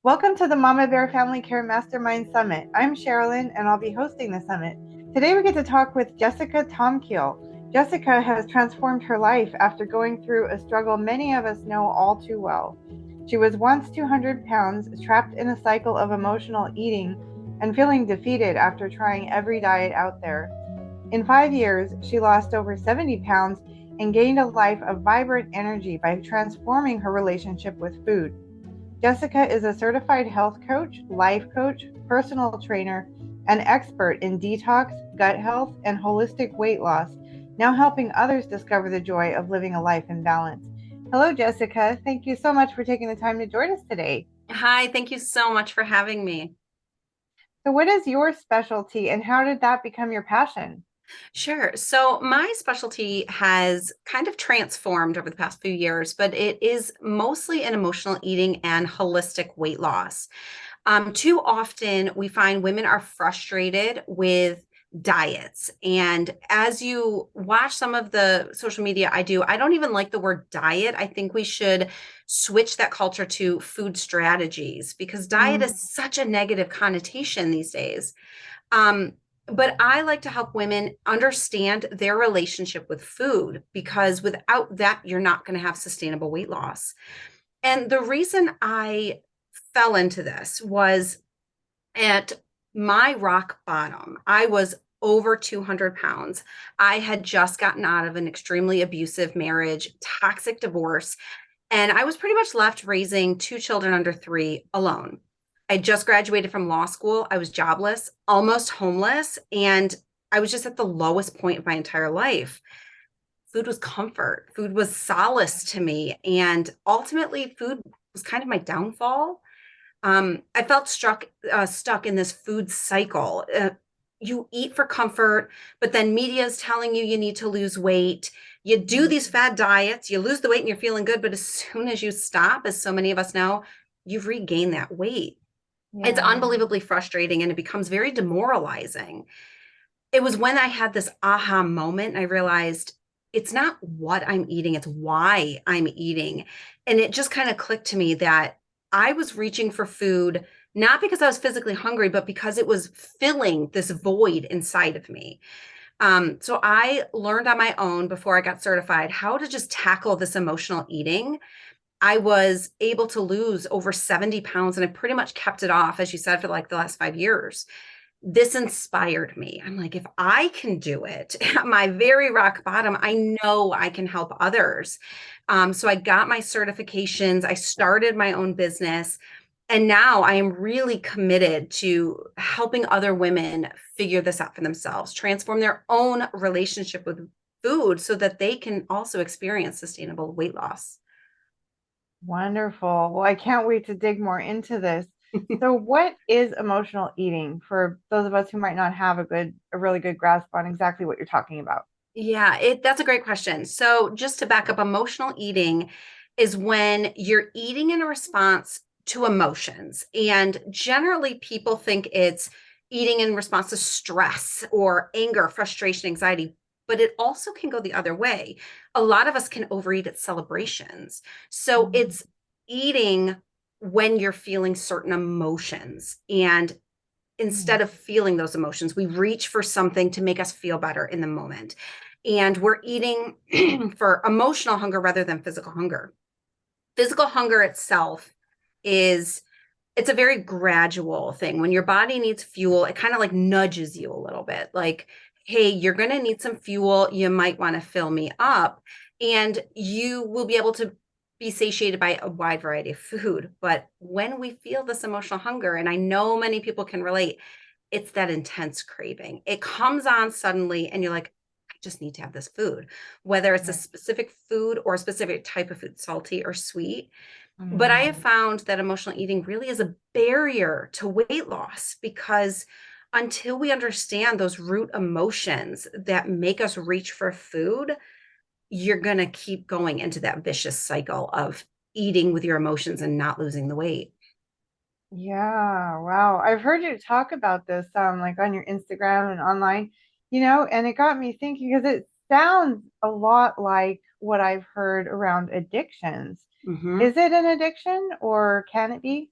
Welcome to the Mama Bear Family Care Mastermind Summit. I'm Cherilyn and I'll be hosting the summit. Today we get to talk with Jessica Tomkiel. Jessica has transformed her life after going through a struggle many of us know all too well. She was once 200 pounds, trapped in a cycle of emotional eating and feeling defeated after trying every diet out there. In 5 years, she lost over 70 pounds and gained a life of vibrant energy by transforming her relationship with food. Jessica is a certified health coach, personal trainer, and expert in detox, gut health, and holistic weight loss, now helping others discover the joy of living a life in balance. Hello, Jessica. Thank you so much for taking the time to join us today. Hi, thank you so much for having me. So, what is your specialty and how did that become your passion? Sure. So, my specialty has kind of transformed over the past few years, but it is mostly in emotional eating and holistic weight loss. Too often, we find women are frustrated with diets. And as you watch some of the social media I don't even like the word diet. I think we should switch that culture to food strategies because diet Mm. is such a negative connotation these days. Um, but I like to help women understand their relationship with food because without that, you're not going to have sustainable weight loss. And the reason I fell into this was at my rock bottom. I was over 200 pounds. I had just gotten out of an extremely abusive marriage, toxic divorce, and I was pretty much left raising two children under three alone. I just graduated from law school. I was jobless, almost homeless, and I was just at the lowest point of my entire life. Food was comfort, food was solace to me. And ultimately, food was kind of my downfall. I felt stuck in this food cycle. You eat for comfort, but then media is telling you you need to lose weight. You do these fad diets, you lose the weight and you're feeling good, but as soon as you stop, as so many of us know, you've regained that weight. It's Yeah. unbelievably frustrating and it becomes very demoralizing. It was when I had this aha moment and I realized it's not what I'm eating, it's why I'm eating. And it just kind of clicked to me that I was reaching for food not because I was physically hungry, but because it was filling this void inside of me. So I learned on my own before I got certified how to just tackle this emotional eating. I was able to lose over 70 pounds and I pretty much kept it off, as you said, for like the last 5 years. This inspired me. I'm like, if I can do it at my very rock bottom, I know I can help others. So I got my certifications, I started my own business, and now I am really committed to helping other women figure this out for themselves, transform their own relationship with food so that they can also experience sustainable weight loss. Wonderful. Well, I can't wait to dig more into this. So, what is emotional eating for those of us who might not have a really good grasp on exactly what you're talking about? Yeah, that's a great question. So, just to back up, emotional eating is when you're eating in a response to emotions. And generally, people think it's eating in response to stress or anger, frustration, anxiety, but it also can go the other way. A lot of us can overeat at celebrations. So, Mm. it's eating when you're feeling certain emotions. And instead of feeling those emotions, we reach for something to make us feel better in the moment. And we're eating for emotional hunger rather than physical hunger. Physical hunger itself is it's a very gradual thing. When your body needs fuel, it kind of like nudges you a little bit. Like, hey, you're going to need some fuel. You might want to fill me up. And you will be able to be satiated by a wide variety of food. But when we feel this emotional hunger, and I know many people can relate, it's that intense craving. It comes on suddenly, and you're like, I just need to have this food, whether it's a Right. specific food or a specific type of food, salty or sweet. But I have Mm. found that emotional eating really is a barrier to weight loss because until we understand those root emotions that make us reach for food, you're going to keep going into that vicious cycle of eating with your emotions and not losing the weight. Yeah, wow. I've heard you talk about this like on your Instagram and online, and it got me thinking because it sounds a lot like what I've heard around addictions. Mhm. Is it an addiction or can it be?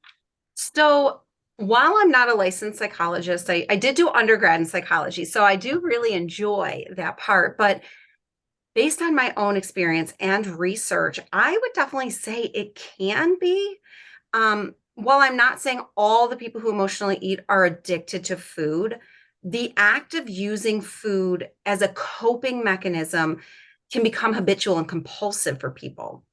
So while I'm not a licensed psychologist, I did do undergrad in psychology. So I do really enjoy that part. But based on my own experience and research, I would definitely say it can be. While I'm not saying all the people who emotionally eat are addicted to food, the act of using food as a coping mechanism can become habitual and compulsive for people.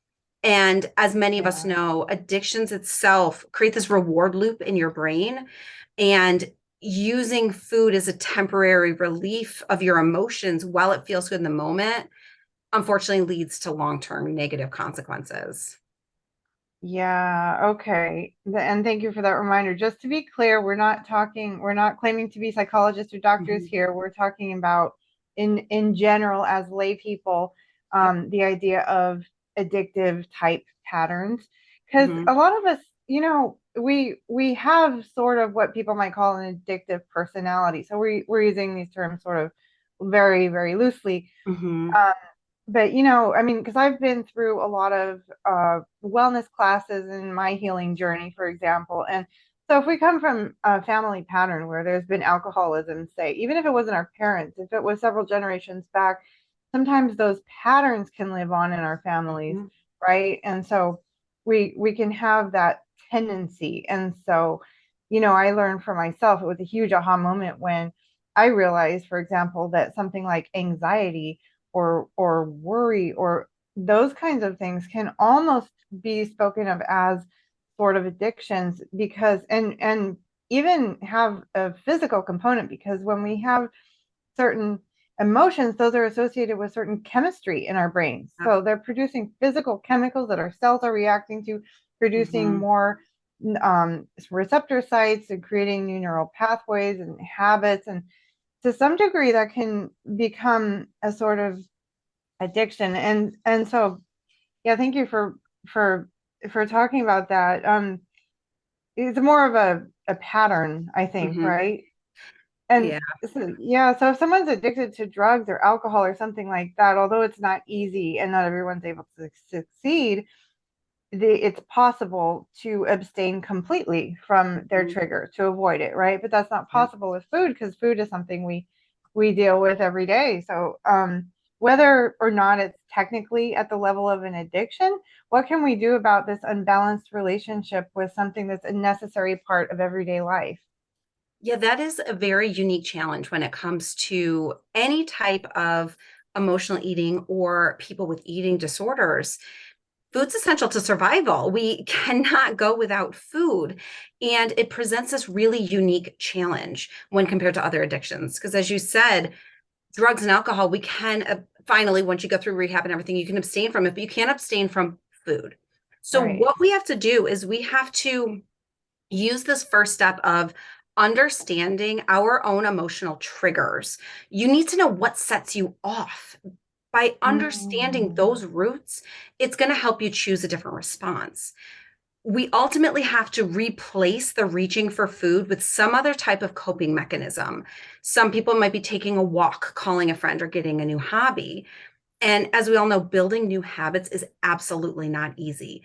And as many of us Yeah. know, addictions itself create this reward loop in your brain. And using food as a temporary relief of your emotions while it feels good in the moment, unfortunately leads to long-term negative consequences. Yeah, okay. And thank you for that reminder. Just to be clear, we're not claiming to be psychologists or doctors Mhm. here. We're talking about in general as lay people, Yep. the idea of addictive type patterns. Because Mhm. a lot of us, we have sort of what people might call an addictive personality. So we're using these terms sort of very, very loosely. Mhm. Um, but I mean, because I've been through a lot of wellness classes in my healing journey, for example, and so if we come from a family pattern where there's been alcoholism, say, even if it wasn't our parents, if it was several generations back, sometimes those patterns can live on in our families, Mhm. right? And so we can have that tendency. And so, I learned for myself, it was a huge aha moment when I realized, for example, that something like anxiety or worry or those kinds of things can almost be spoken of as sort of addictions because and even have a physical component because when we have certain emotions, those are associated with certain chemistry in our brains. Yep. So they're producing physical chemicals that our cells are reacting to, producing Mhm. more receptor sites and creating new neural pathways and habits. And to some degree, that can become a sort of addiction. And so, yeah, thank you for for talking about that. It's more of a pattern, I think, Mhm. right? And Yeah. so, yeah, so if someone's addicted to drugs or alcohol or something like that, although it's not easy and not everyone's able to succeed, it's possible to abstain completely from their Mhm. trigger to avoid it, right? But that's not Yep. possible with food because food is something we deal with every day. So, whether or not it's technically at the level of an addiction, what can we do about this unbalanced relationship with something that's a necessary part of everyday life? Yeah, that is a very unique challenge when it comes to any type of emotional eating or people with eating disorders. Food's essential to survival. We cannot go without food. And it presents this really unique challenge when compared to other addictions. Because as you said, drugs and alcohol, we can finally, once you go through rehab and everything, you can abstain from it, but you can't abstain from food. So, Right. what we have to do is we have to use this first step of understanding our own emotional triggers. You need to know what sets you off. By understanding Mm. those roots, it's going to help you choose a different response. We ultimately have to replace the reaching for food with some other type of coping mechanism. Some people might be taking a walk, calling a friend, or getting a new hobby. And as we all know, building new habits is absolutely not easy.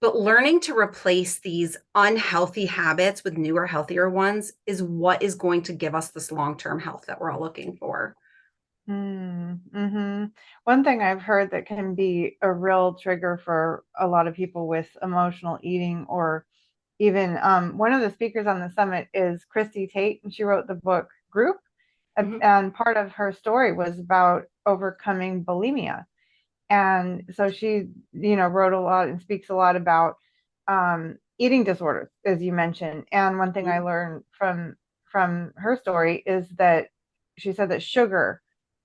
But learning to replace these unhealthy habits with newer, healthier ones is what is going to give us this long term health that we're all looking for. Mm-hmm. One thing I've heard that can be a real trigger for a lot of people with emotional eating, or even one of the speakers on the summit is Christy Tate, and she wrote the book Group. Mhm. And part of her story was about overcoming bulimia. And so she, wrote a lot and speaks a lot about eating disorders, as you mentioned. And one thing I learned from her story is that she said that sugar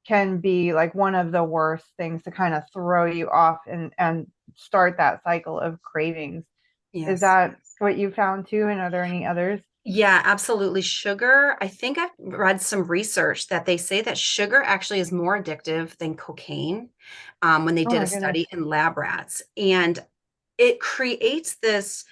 can be like one of the worst things to kind of throw you off and start that cycle of cravings. Is Yes. that what you found too? And are there any others? Yeah, absolutely. Sugar, I think I've read some research that they say that sugar actually is more addictive than cocaine when they Oh did my a goodness. study in lab rats. And it creates this,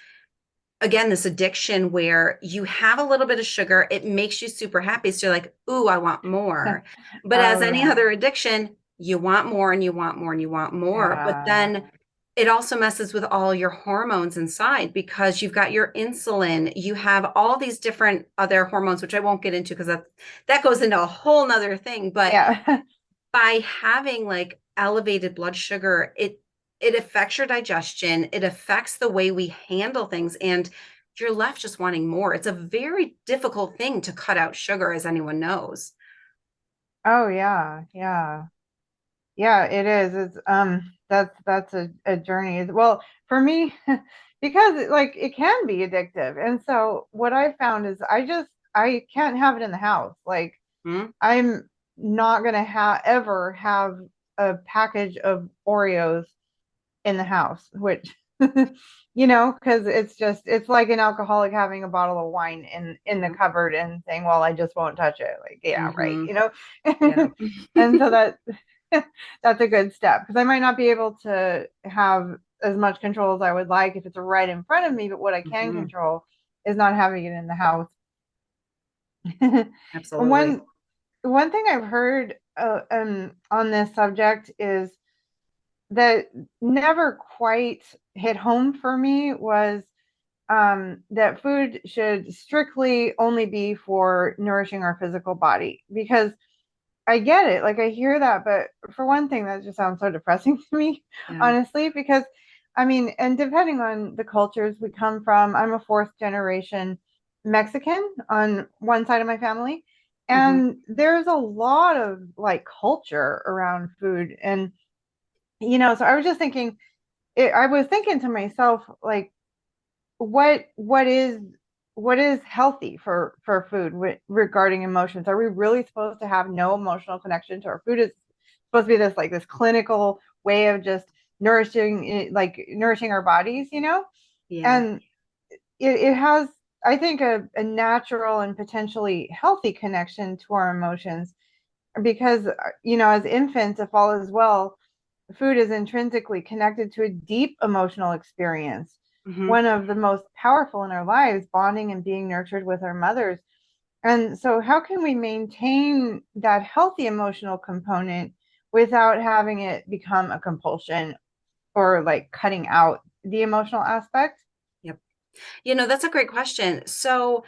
again, this addiction where you have a little bit of sugar, it makes you super happy. So you're like, ooh, I want more. But as Oh any yeah. other addiction, you want more and you want more and you want more. But Yeah. then it also messes with all your hormones inside because you've got your insulin, you have all these different other hormones, which I won't get into because that goes into a whole nother thing. But Yeah. by having like elevated blood sugar, it affects your digestion, it affects the way we handle things, and you're left just wanting more. It's a very difficult thing to cut out sugar, as anyone knows. Oh yeah. Yeah. Yeah, it is. It's that's a journey. Well, for me, because like it can be addictive. And so what I found is I can't have it in the house. Like Hmm? I'm not gonna have a package of Oreos in the house, which because it's like an alcoholic having a bottle of wine in the cupboard and saying, well, I just won't touch it. Like, yeah, right, Hmm. you know. Yeah. And so that's a good step because I might not be able to have as much control as I would like if it's right in front of me, but what I can Hmm. control is not having it in the house. And Absolutely. one thing I've heard on this subject is that never quite hit home for me was that food should strictly only be for nourishing our physical body because I get it. Like I hear that, but for one thing, that just sounds so depressing to me, Yeah. honestly, because I mean, and depending on the cultures we come from, I'm a fourth generation Mexican on one side of my family. Hmm. And there's a lot of like culture around food. And, so I was just thinking, I was thinking to myself, like, what what is what is healthy for food regarding emotions? Are we really supposed to have no emotional connection to our food? Is supposed to be this clinical way of just nourishing our bodies, Yeah. and it has, I think, a natural and potentially healthy connection to our emotions because as infants, if all is well, food is intrinsically connected to a deep emotional experience, Hmm. one of the most powerful in our lives, bonding and being nurtured with our mothers. And so, how can we maintain that healthy emotional component without having it become a compulsion or like cutting out the emotional aspect? Yep. That's a great question. So,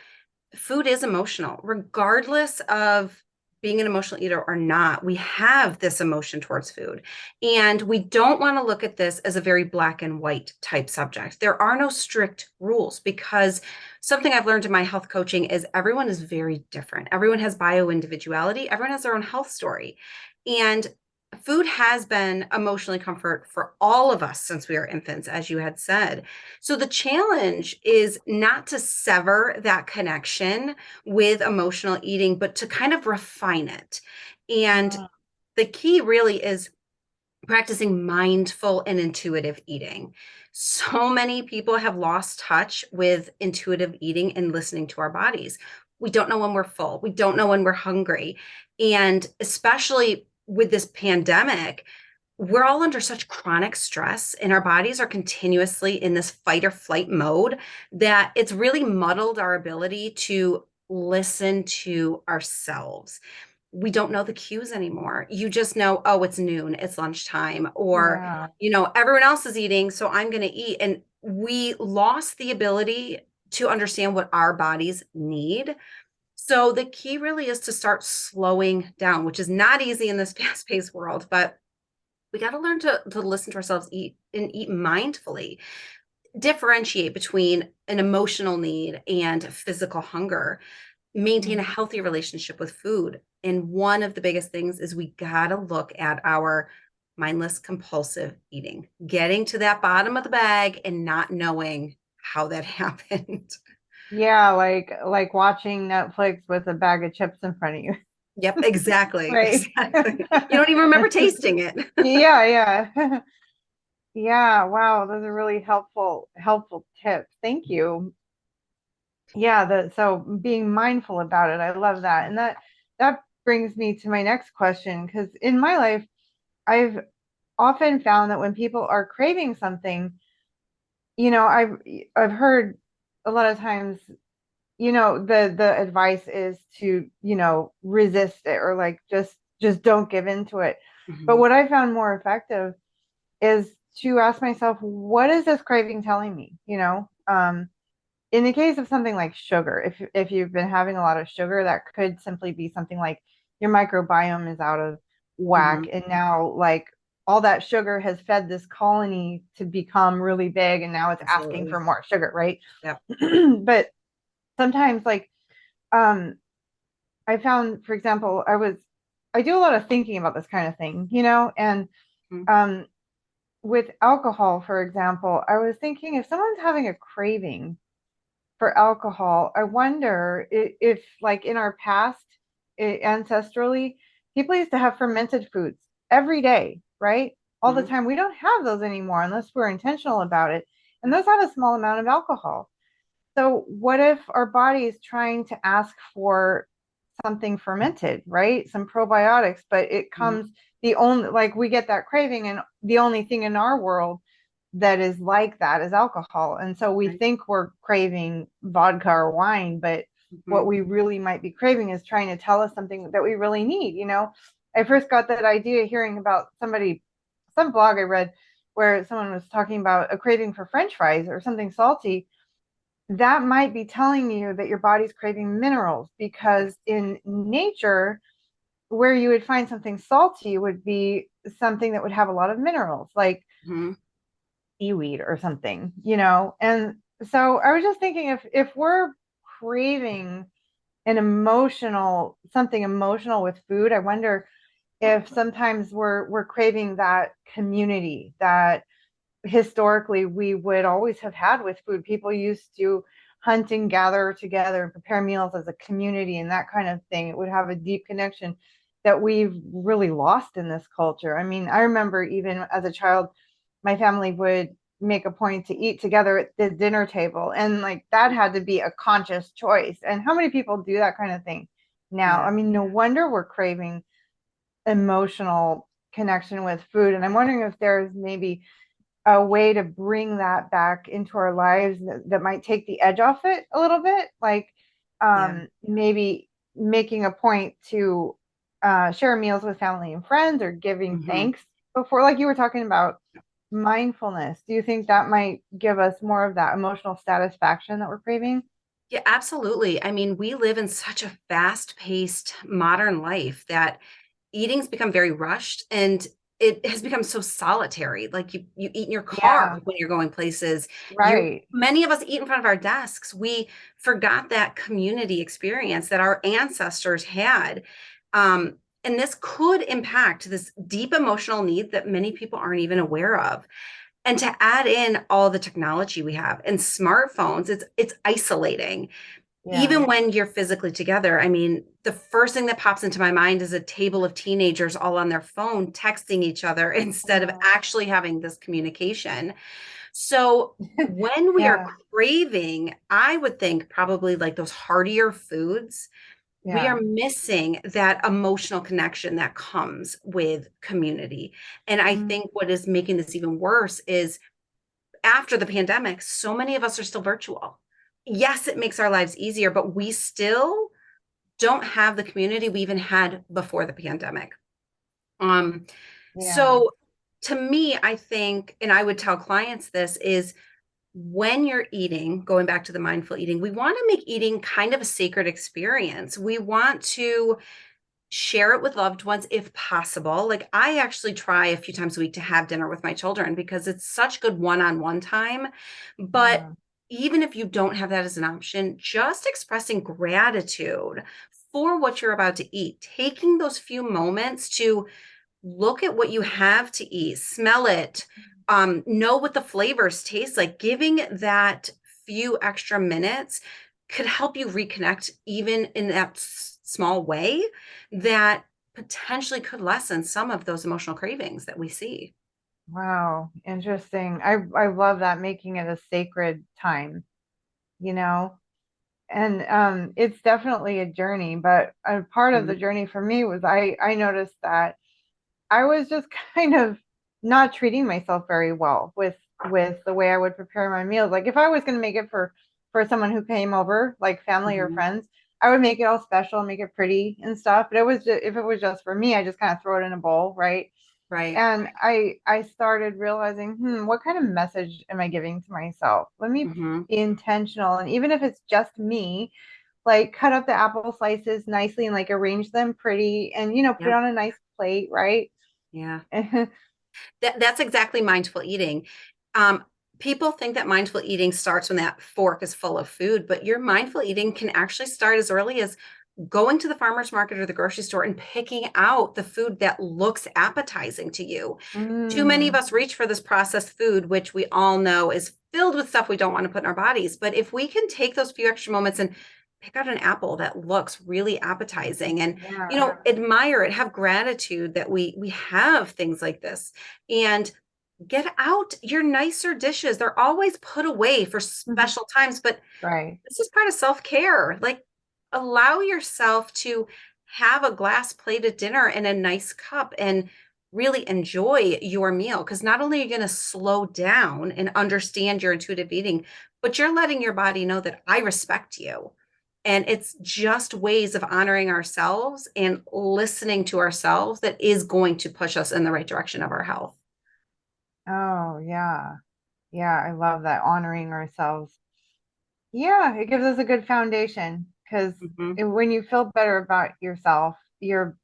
food is emotional, regardless of being an emotional eater or not. We have this emotion towards food. And we don't want to look at this as a very black and white type subject. There are no strict rules because something I've learned in my health coaching is everyone is very different. Everyone has bio individuality, everyone has their own health story. And food has been emotionally comfort for all of us since we were infants, as you had said. So the challenge is not to sever that connection with emotional eating, but to kind of refine it. And Mm, the key really is practicing mindful and intuitive eating. So many people have lost touch with intuitive eating and listening to our bodies. We don't know when we're full, we don't know when we're hungry. And especially with this pandemic, we're all under such chronic stress and our bodies are continuously in this fight or flight mode that it's really muddled our ability to listen to ourselves. We don't know the cues anymore. You just know, oh, it's noon, it's lunchtime, or, yeah. everyone else is eating, so I'm going to eat. And we lost the ability to understand what our bodies need. So the key really is to start slowing down, which is not easy in this fast-paced world, but we got to learn to listen to ourselves eat and eat mindfully, differentiate between an emotional need and physical hunger, maintain a Mhm. healthy relationship with food. And one of the biggest things is we got to look at our mindless compulsive eating, getting to that bottom of the bag and not knowing how that happened. Yeah, like watching Netflix with a bag of chips in front of you. Yep, exactly. Right. Exactly. You don't even remember tasting it. Yeah, yeah. Yeah, wow, those are really helpful tips. Thank you. Yeah, so being mindful about it, I love that. And that brings me to my next question because in my life, I've often found that when people are craving something, I've heard a lot of times, the advice is to, resist it or like just don't give in to it. But Mhm. what I found more effective is to ask myself, what is this craving telling me? In the case of something like sugar, if you've been having a lot of sugar, that could simply be something like your microbiome is out of whack, Hmm. and now like all that sugar has fed this colony to become really big, and now it's asking for Absolutely. more sugar, right? Yep. But sometimes like um I found, for example, I do a lot of thinking about this kind of thing, and Mhm. um with alcohol, for example, I was thinking if someone's having a craving for alcohol, I wonder if like in our past, ancestrally, people used to have fermented foods every day, right? All the Mhm. time. We don't have those anymore unless we're intentional about it. And those have a small amount of alcohol. So what if our body is trying to ask for something fermented, right? Some probiotics, but it Mhm. comes the only like we get that craving, and the only thing in our world that is like that is alcohol. And so we Right. think we're craving vodka or wine, but what Mhm. we really might be craving is trying to tell us something that we really need. I first got that idea hearing about some blog I read where someone was talking about a craving for French fries or something salty. That might be telling you that your body's craving minerals, because Yes. in nature, where you would find something salty would be something that would have a lot of minerals, like Mhm. seaweed or something. And so I was just thinking, if we're craving something emotional with food, I wonder if sometimes we're craving that community that historically we would always have had with food. People used to hunt and gather together and prepare meals as a community and that kind of thing. It would have a deep connection that we've really lost in this culture. I mean, I remember even as a child, my family would make a point to eat together at the dinner table, and like that had to be a conscious choice. And how many people do that kind of thing now? I Yeah. mean, no wonder we're craving emotional connection with food. And I'm wondering if there's maybe a way to bring that back into our lives that might take the edge off it a little bit, like Yeah. maybe making a point to share meals with family and friends, or giving Mhm. thanks before, like you were talking about mindfulness. Do you think that might give us more of that emotional satisfaction that we're craving? Yeah, absolutely. I mean, we live in such a fast-paced modern life that eating's become very rushed and it has become so solitary. Like you eat in your car Yeah, when you're going places. You right. Many of us eat in front of our desks. We forgot that community experience that our ancestors had. And this could impact this deep emotional need that many people aren't even aware of. And to add in all the technology we have and smartphones, it's isolating Yeah. even when you're physically together. I mean, the first thing that pops into my mind is a table of teenagers all on their phone texting each other instead of Oh. actually having this communication. So when we are Yeah, craving, I would think probably like those heartier foods, we are yeah. missing that emotional connection that comes with community. And I Mm, think what is making this even worse is after the pandemic, so many of us are still virtual. Yes, it makes our lives easier, but we still don't have the community we even had before the pandemic. Um, yeah. so to me, I think, and I would tell clients this is when you're eating, going back to the mindful eating, we want to make eating kind of a sacred experience. We want to share it with loved ones if possible. Like I actually try a few times a week to have dinner with my children because it's such good one-on-one time. But Yeah. even if you don't have that as an option, just expressing gratitude for what you're about to eat, taking those few moments to look at what you have to eat, smell it, know what the flavors taste like, giving that few extra minutes could help you reconnect even in that small way that potentially could lessen some of those emotional cravings that we see. Wow, interesting. I love that, making it a sacred time, you know? And it's definitely a journey, but a part of the Mhm. journey for me was I noticed that I was just kind of not treating myself very well with the way I would prepare my meals. Like if I was going to make it for someone who came over, like family or Mhm. friends, I would make it all special, make it pretty and stuff. But if it was just for me, I just kind of throw it in a bowl, right? Right. And I started realizing, what kind of message am I giving to myself? Let me Hmm. be intentional. And even if it's just me, like cut up the apple slices nicely and like arrange them pretty and put it Yep. on a nice plate, right? Yeah. That's exactly mindful eating. Um, People think that mindful eating starts when that fork is full of food, but your mindful eating can actually start as early as going to the farmer's market or the grocery store and picking out the food that looks appetizing to you. Too many of Mm, us reach for this processed food, which we all know is filled with stuff we don't want to put in our bodies. But if we can take those few extra moments and pick out an apple that looks really appetizing and yeah. admire it, have gratitude that we have things like this, and get out your nicer dishes. They're always put away for special times, but Right. this is part of self-care. Like, allow yourself to have a glass plated dinner and a nice cup and really enjoy your meal. Because not only are you going to slow down and understand your intuitive eating, but you're letting your body know that I respect you. And it's just ways of honoring ourselves and listening to ourselves that is going to push us in the right direction of our health. Oh, yeah. Yeah, I love that, honoring ourselves. Yeah, it gives us a good foundation because Mhm. when you feel better about yourself, you're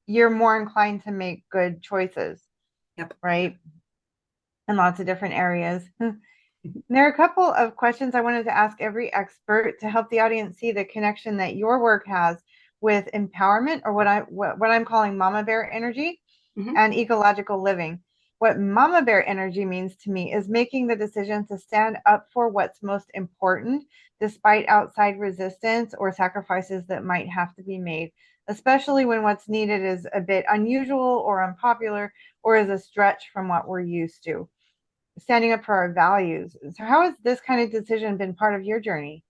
more inclined to make good choices, Yep. right? In lots of different areas. There are a couple of questions I wanted to ask every expert to help the audience see the connection that your work has with empowerment, or what I'm calling mama bear energy, Mhm. and ecological living. What mama bear energy means to me is making the decision to stand up for what's most important, despite outside resistance or sacrifices that might have to be made, especially when what's needed is a bit unusual or unpopular or is a stretch from what we're used to. Standing up for our values. So, how has this kind of decision been part of your journey?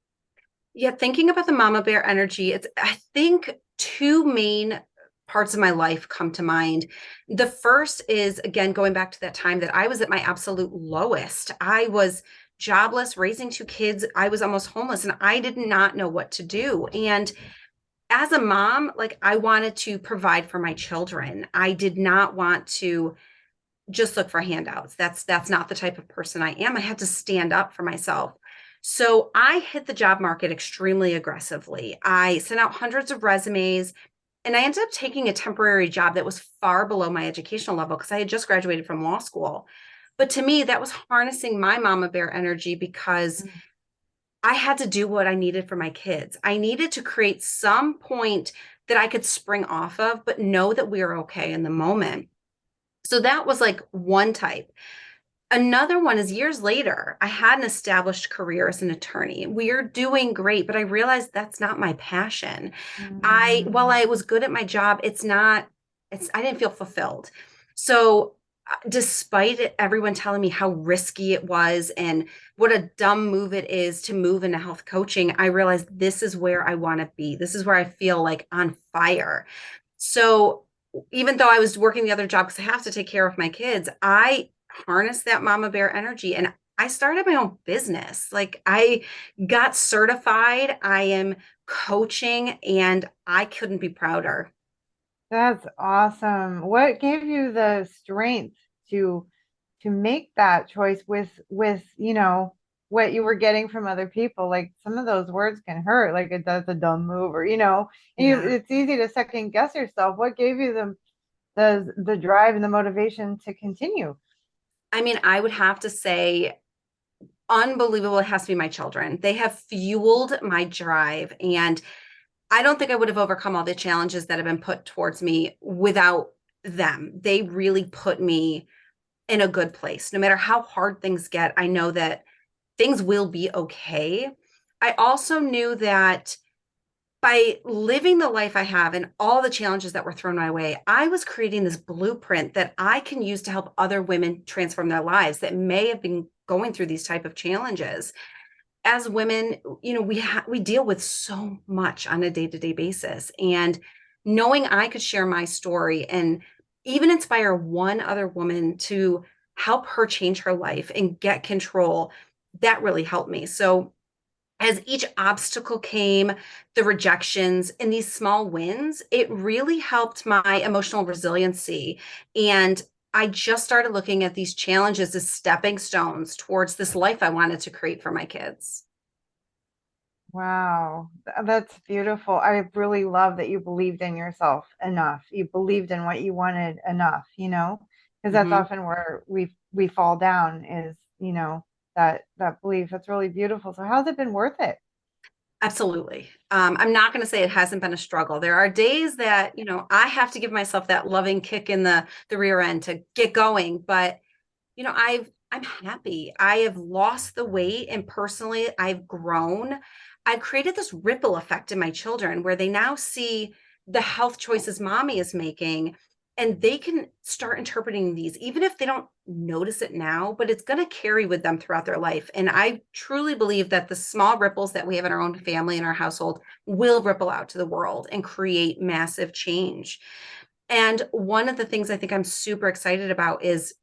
Yeah, thinking about the mama bear energy, I think two main parts of my life come to mind. The first is, again, going back to that time that I was at my absolute lowest. I was jobless, raising two kids. I was almost homeless and I did not know what to do. And as a mom, like, I wanted to provide for my children. I did not want to just look for handouts. That's not the type of person I am. I had to stand up for myself. So I hit the job market extremely aggressively. I sent out hundreds of resumes and I ended up taking a temporary job that was far below my educational level because I had just graduated from law school. But to me, that was harnessing my mama bear energy because I had to do what I needed for my kids. I needed to create some point that I could spring off of, but know that we are okay in the moment. So that was like one type. Another one is years later, I had an established career as an attorney. We are doing great, but I realized that's not my passion. While Mm, I was good at my job, I didn't feel fulfilled. So, despite everyone telling me how risky it was and what a dumb move it is to move into health coaching, I realized this is where I want to be. This is where I feel like on fire. So, even though I was working the other job because I have to take care of my kids, I harnessed that mama bear energy and I started my own business. Like, I got certified. I am coaching and I couldn't be prouder. that's awesome. What gave you the strength to make that choice with what you were getting from other people? Like some of those words can hurt, like that's a dumb move, or Yeah. it's easy to second guess yourself. What gave you the drive and the motivation to continue? I mean, I would have to say, unbelievable. It has to be my children. They have fueled my drive. And I don't think I would have overcome all the challenges that have been put towards me without them. They really put me in a good place. No matter how hard things get, I know that things will be okay. I also knew that by living the life I have and all the challenges that were thrown my way, I was creating this blueprint that I can use to help other women transform their lives that may have been going through these type of challenges. As women, we deal with so much on a day-to-day basis, and knowing I could share my story and even inspire one other woman to help her change her life and get control, that really helped me. So as each obstacle came, the rejections and these small wins, it really helped my emotional resiliency. And I just started looking at these challenges as stepping stones towards this life I wanted to create for my kids. Wow, that's beautiful. I really love that you believed in yourself enough. You believed in what you wanted enough, because that's Mhm. often where we fall down is, that belief. That's really beautiful. So how's it been worth it? Absolutely. I'm not going to say it hasn't been a struggle. There are days that, I have to give myself that loving kick in the rear end to get going. But, I'm happy. I have lost the weight and personally I've grown. I've created this ripple effect in my children where they now see the health choices mommy is making and they can start interpreting these even if they don't notice it now, but it's going to carry with them throughout their life. And I truly believe that the small ripples that we have in our own family and our household will ripple out to the world and create massive change. And one of the things I think I'm super excited about is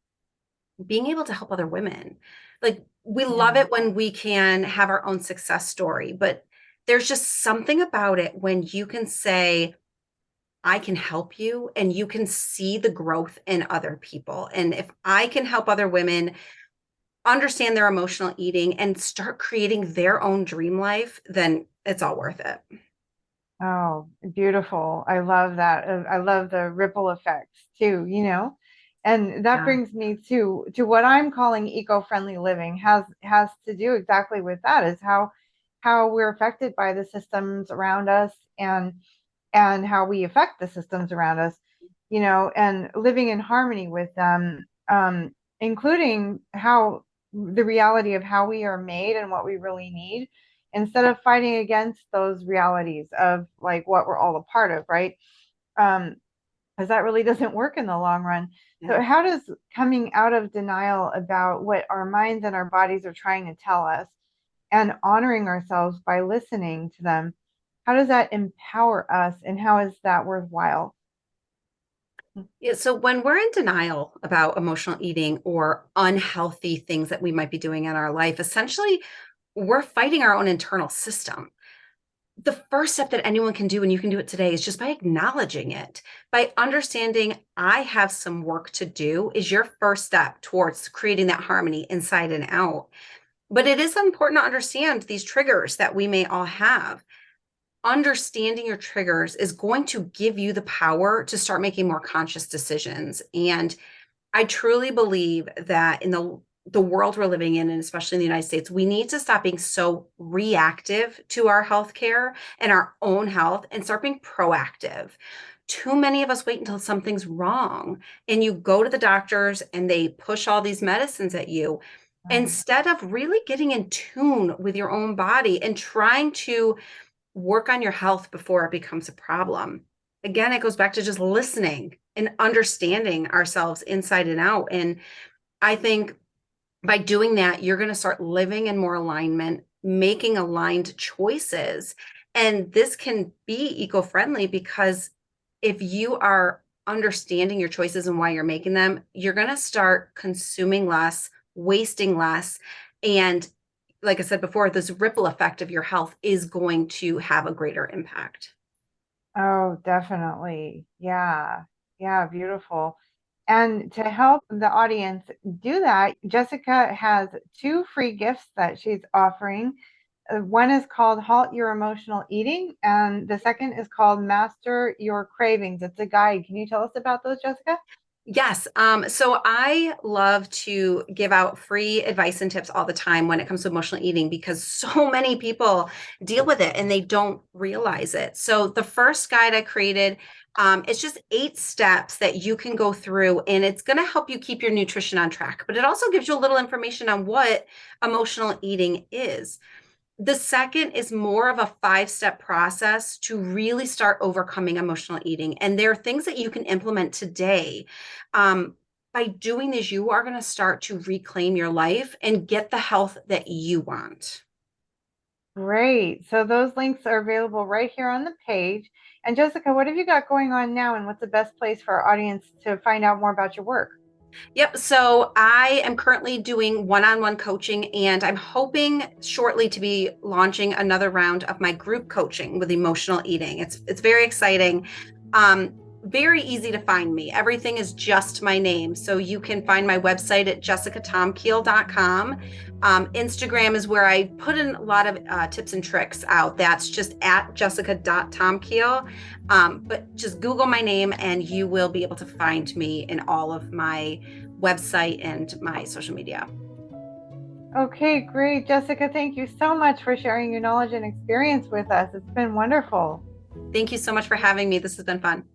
being able to help other women. Like we love Yeah. it when we can have our own success story, but there's just something about it when you can say, I can help you and you can see the growth in other people. And if I can help other women understand their emotional eating and start creating their own dream life, then it's all worth it. Oh, beautiful. I love that. I love the ripple effects too. And that Yeah. brings me to what I'm calling eco-friendly living has to do exactly with that is how we're affected by the systems around us and how we affect the systems around us, and living in harmony with them, including how the reality of how we are made and what we really need, instead of fighting against those realities of like what we're all a part of, right? Because that really doesn't work in the long run. Yeah. So, how does coming out of denial about what our minds and our bodies are trying to tell us and honoring ourselves by listening to them, how does that empower us and how is that worthwhile? Yeah, so when we're in denial about emotional eating or unhealthy things that we might be doing in our life, essentially we're fighting our own internal system. The first step that anyone can do, and you can do it today, is just by acknowledging it, by understanding I have some work to do, is your first step towards creating that harmony inside and out. But it is important to understand these triggers that we may all have. Understanding your triggers is going to give you the power to start making more conscious decisions. And I truly believe that in the world we're living in, and especially in the United States, we need to stop being so reactive to our healthcare and our own health and start being proactive. Too many of us wait until something's wrong and you go to the doctors and they push all these medicines at you Right. instead of really getting in tune with your own body and trying to work on your health before it becomes a problem. Again, it goes back to just listening and understanding ourselves inside and out. And I think by doing that, you're going to start living in more alignment, making aligned choices. And this can be eco friendly because if you are understanding your choices and why you're making them, you're going to start consuming less, wasting less. And like I said before, this ripple effect of your health is going to have a greater impact. Oh, definitely. Yeah. Yeah, beautiful. And to help the audience do that, Jessica has two free gifts that she's offering. One is called Halt Your Emotional Eating, and the second is called Master Your Cravings. It's a guide. Can you tell us about those, Jessica? Yes. So I love to give out free advice and tips all the time when it comes to emotional eating because so many people deal with it and they don't realize it. So the first guide I created, it's just 8 steps that you can go through and it's going to help you keep your nutrition on track. But it also gives you a little information on what emotional eating is. The second is more of a 5 step process to really start overcoming emotional eating. And there are things that you can implement today. Um, by doing this, you are going to start to reclaim your life and get the health that you want. Great. So those links are available right here on the page. And Jessica, what have you got going on now, and what's the best place for our audience to find out more about your work? Yep. So I am currently doing one-on-one coaching, and I'm hoping shortly to be launching another round of my group coaching with emotional eating. It's very exciting. Very easy to find me. Everything is just my name. So you can find my website at jessicatomkeel.com. Instagram is where I put in a lot of tips and tricks out. That's just at jessica.tomkeel. But just Google my name and you will be able to find me in all of my website and my social media. Okay, great. Jessica, thank you so much for sharing your knowledge and experience with us. It's been wonderful. Thank you so much for having me. This has been fun.